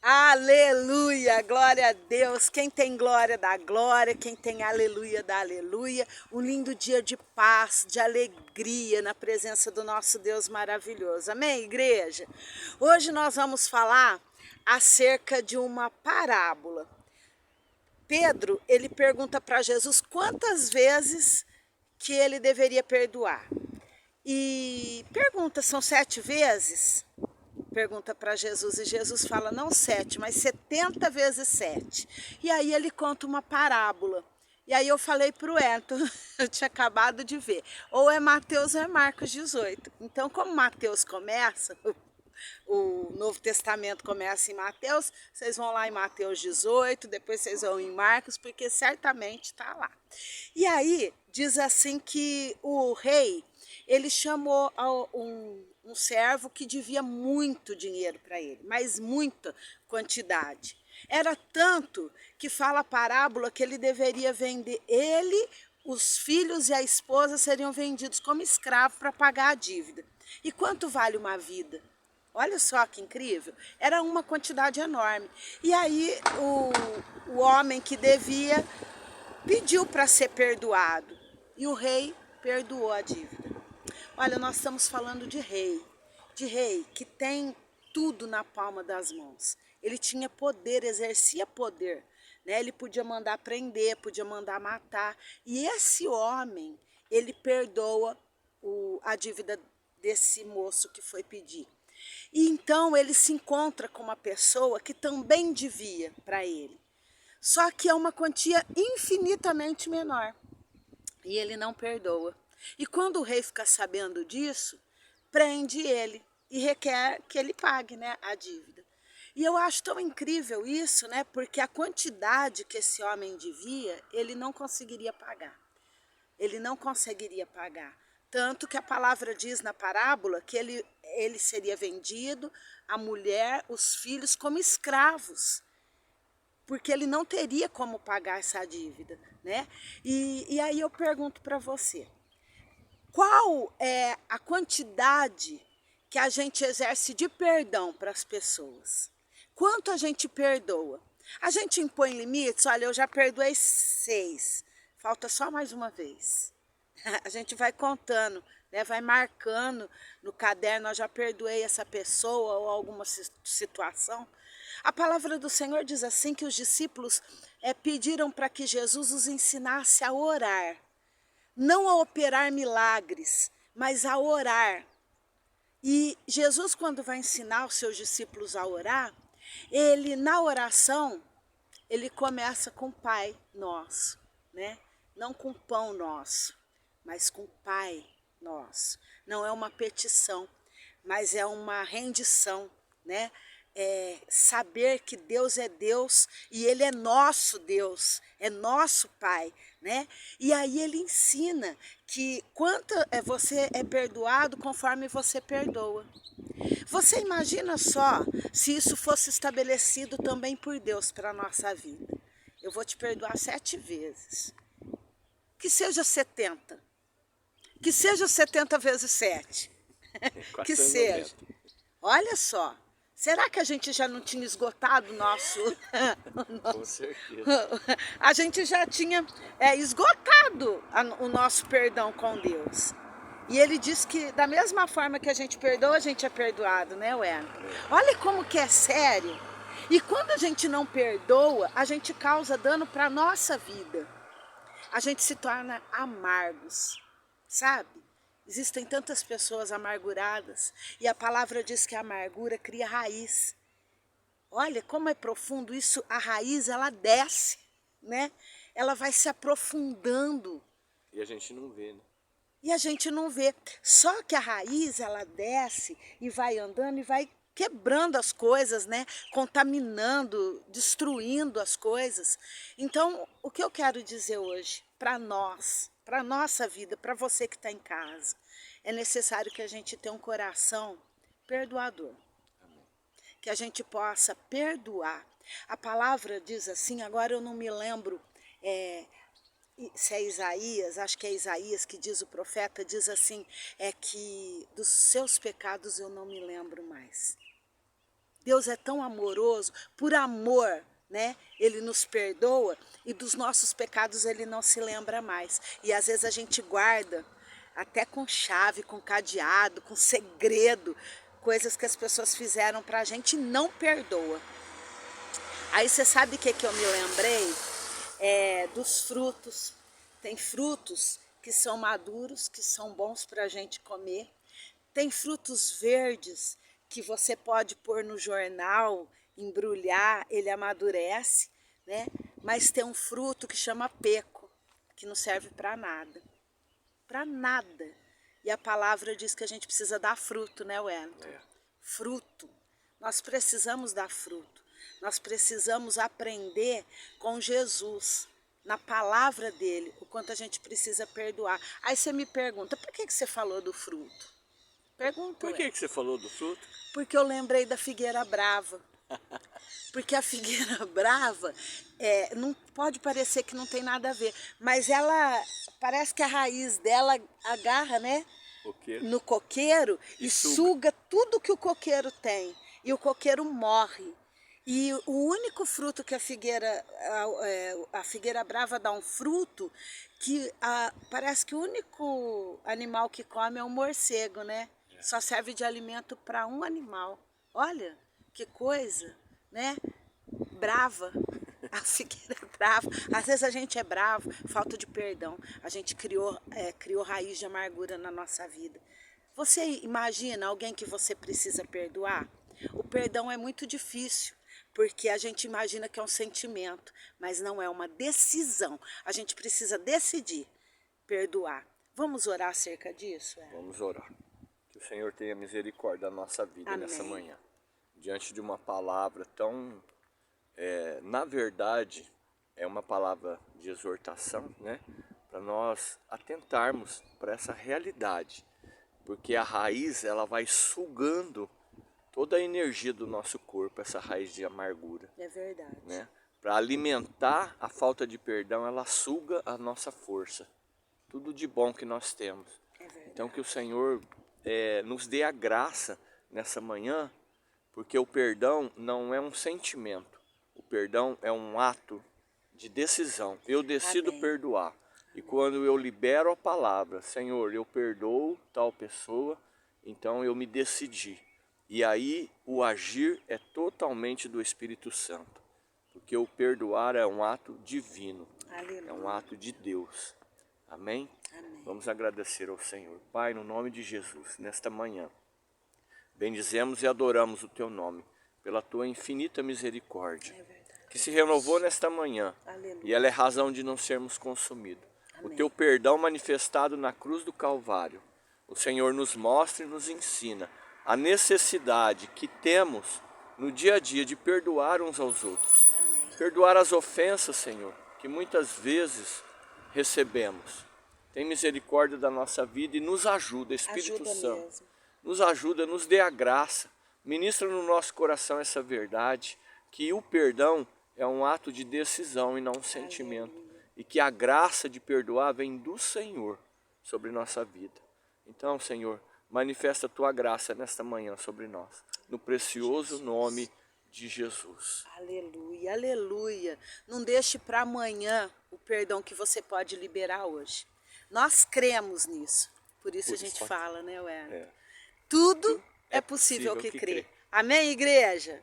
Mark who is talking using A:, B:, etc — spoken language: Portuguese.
A: Aleluia, glória a Deus. Quem tem glória dá glória, quem tem aleluia dá aleluia. Um lindo dia de paz, de alegria na presença do nosso Deus maravilhoso. Amém, igreja? Hoje nós vamos falar acerca de uma parábola. Pedro, ele pergunta para Jesus quantas vezes que ele deveria perdoar. E pergunta, são 7 vezes? Pergunta para Jesus e Jesus fala, não 7, mas 70 vezes 7. E aí ele conta uma parábola. E aí eu falei para o Elton, eu tinha acabado de ver, ou é Mateus ou é Marcos 18. Então, como Mateus começa, o Novo Testamento começa em Mateus, vocês vão lá em Mateus 18, depois vocês vão em Marcos, porque certamente está lá. E aí diz assim que o rei, ele chamou um servo que devia muito dinheiro para ele, mas muita quantidade. Era tanto que fala a parábola que ele deveria vender, ele, os filhos e a esposa seriam vendidos como escravo para pagar a dívida. E quanto vale uma vida? Olha só que incrível, era uma quantidade enorme. E aí o homem que devia pediu para ser perdoado e o rei perdoou a dívida. Olha, nós estamos falando de rei que tem tudo na palma das mãos. Ele tinha poder, exercia poder, né? Ele podia mandar prender, podia mandar matar. E esse homem, ele perdoa a dívida desse moço que foi pedir. E então ele se encontra com uma pessoa que também devia para ele. Só que é uma quantia infinitamente menor. E ele não perdoa. E quando o rei fica sabendo disso, prende ele e requer que ele pague, né, a dívida. E eu acho tão incrível isso, né, porque a quantidade que esse homem devia, ele não conseguiria pagar. Ele não conseguiria pagar. Tanto que a palavra diz na parábola que ele seria vendido, a mulher, os filhos, como escravos. Porque ele não teria como pagar essa dívida, né? E aí eu pergunto para você, qual é a quantidade que a gente exerce de perdão para as pessoas? Quanto a gente perdoa? A gente impõe limites? Olha, eu já perdoei 6, falta só mais uma vez. A gente vai contando, né? Vai marcando no caderno, eu já perdoei essa pessoa ou alguma situação. A palavra do Senhor diz assim que os discípulos pediram para que Jesus os ensinasse a orar. Não a operar milagres, mas a orar. E Jesus, quando vai ensinar os seus discípulos a orar, ele, na oração, ele começa com Pai Nosso, né? Não com pão nosso, mas com Pai Nosso. Não é uma petição, mas é uma rendição, né? Saber que Deus é Deus e Ele é nosso Deus, é nosso Pai, né? E aí Ele ensina que quanto você é perdoado conforme você perdoa. Você imagina só se isso fosse estabelecido também por Deus para a nossa vida. Eu vou te perdoar 7 vezes. Que seja 70. Que seja 70 vezes 7. Que seja. Olha só. Será que a gente já não tinha esgotado o nosso...
B: Com certeza.
A: A gente já tinha esgotado o nosso perdão com Deus. E ele diz que da mesma forma que a gente perdoa, a gente é perdoado, né, Wellington? Olha como que é sério. E quando a gente não perdoa, a gente causa dano para a nossa vida. A gente se torna amargos, sabe? Existem tantas pessoas amarguradas e a palavra diz que a amargura cria raiz. Olha como é profundo isso, a raiz ela desce, né? Ela vai se aprofundando.
B: E a gente não vê, né?
A: E a gente não vê. Só que a raiz ela desce e vai andando e vai quebrando as coisas, né? Contaminando, destruindo as coisas. Então, o que eu quero dizer hoje para nós, para a nossa vida, para você que está em casa, é necessário que a gente tenha um coração perdoador.
B: Amém.
A: Que a gente possa perdoar. A palavra diz assim, agora eu não me lembro se é Isaías, acho que é Isaías que diz, o profeta diz assim, que dos seus pecados eu não me lembro mais. Deus é tão amoroso, por amor, né? Ele nos perdoa e dos nossos pecados ele não se lembra mais. E às vezes a gente guarda até com chave, com cadeado, com segredo, coisas que as pessoas fizeram pra gente e não perdoa. Aí você sabe o que eu me lembrei? Dos frutos. Tem frutos que são maduros, que são bons pra gente comer. Tem frutos verdes que você pode pôr no jornal, embrulhar, ele amadurece, né? Mas tem um fruto que chama peco, que não serve para nada. Para nada. E a palavra diz que a gente precisa dar fruto, né, Wellington? Fruto. Nós precisamos dar fruto. Nós precisamos aprender com Jesus, na palavra dele, o quanto a gente precisa perdoar. Aí você me pergunta, por que você falou do fruto? Pergunta.
B: Por que você falou do fruto?
A: Porque eu lembrei da figueira brava. Porque a figueira brava, não pode parecer que não tem nada a ver, mas ela, parece que a raiz dela agarra, né? No coqueiro e suga tudo que o coqueiro tem. E o coqueiro morre. E o único fruto que a figueira brava dá um fruto, que parece que o único animal que come é o morcego, né? Só serve de alimento para um animal. Olha, que coisa, né? Brava. A figueira é brava. Às vezes a gente é bravo, falta de perdão. A gente criou raiz de amargura na nossa vida. Você imagina alguém que você precisa perdoar? O perdão é muito difícil, porque a gente imagina que é um sentimento, mas não é uma decisão. A gente precisa decidir perdoar. Vamos orar acerca disso?
B: Vamos orar. Que o Senhor tenha misericórdia da nossa vida. Amém. Nessa manhã. Diante de uma palavra tão, na verdade, é uma palavra de exortação, né? Para nós atentarmos para essa realidade. Porque a raiz, ela vai sugando toda a energia do nosso corpo, essa raiz de amargura.
A: É verdade.
B: Né? Para alimentar a falta de perdão, ela suga a nossa força. Tudo de bom que nós temos.
A: É verdade.
B: Então que o Senhor nos dê a graça nessa manhã, porque o perdão não é um sentimento. O perdão é um ato de decisão. Eu decido perdoar. E quando eu libero a palavra, Senhor, eu perdoo tal pessoa, então eu me decidi. E aí o agir é totalmente do Espírito Santo. Porque o perdoar é um ato divino.
A: Aleluia.
B: É um ato de Deus. Amém?
A: Amém.
B: Vamos agradecer ao Senhor. Pai, no nome de Jesus, nesta manhã, bendizemos e adoramos o Teu nome, pela Tua infinita misericórdia, que se renovou nesta manhã.
A: Aleluia.
B: E ela é razão de não sermos consumidos.
A: Amém.
B: O Teu perdão manifestado na cruz do Calvário, o Senhor nos mostra e nos ensina a necessidade que temos no dia a dia de perdoar uns aos outros.
A: Amém.
B: Perdoar as ofensas, Senhor, que muitas vezes recebemos. Tem misericórdia da nossa vida e nos ajuda, Espírito Santo. Nos ajuda, nos dê a graça. Ministra no nosso coração essa verdade, que o perdão é um ato de decisão e não um sentimento. E que a graça de perdoar vem do Senhor sobre nossa vida. Então, Senhor, manifesta a Tua graça nesta manhã sobre nós. No precioso nome de Jesus.
A: Aleluia, aleluia. Não deixe para amanhã o perdão que você pode liberar hoje. Nós cremos nisso. Por isso a gente fala, né, Wellington? Tudo é possível que crê. Amém, igreja?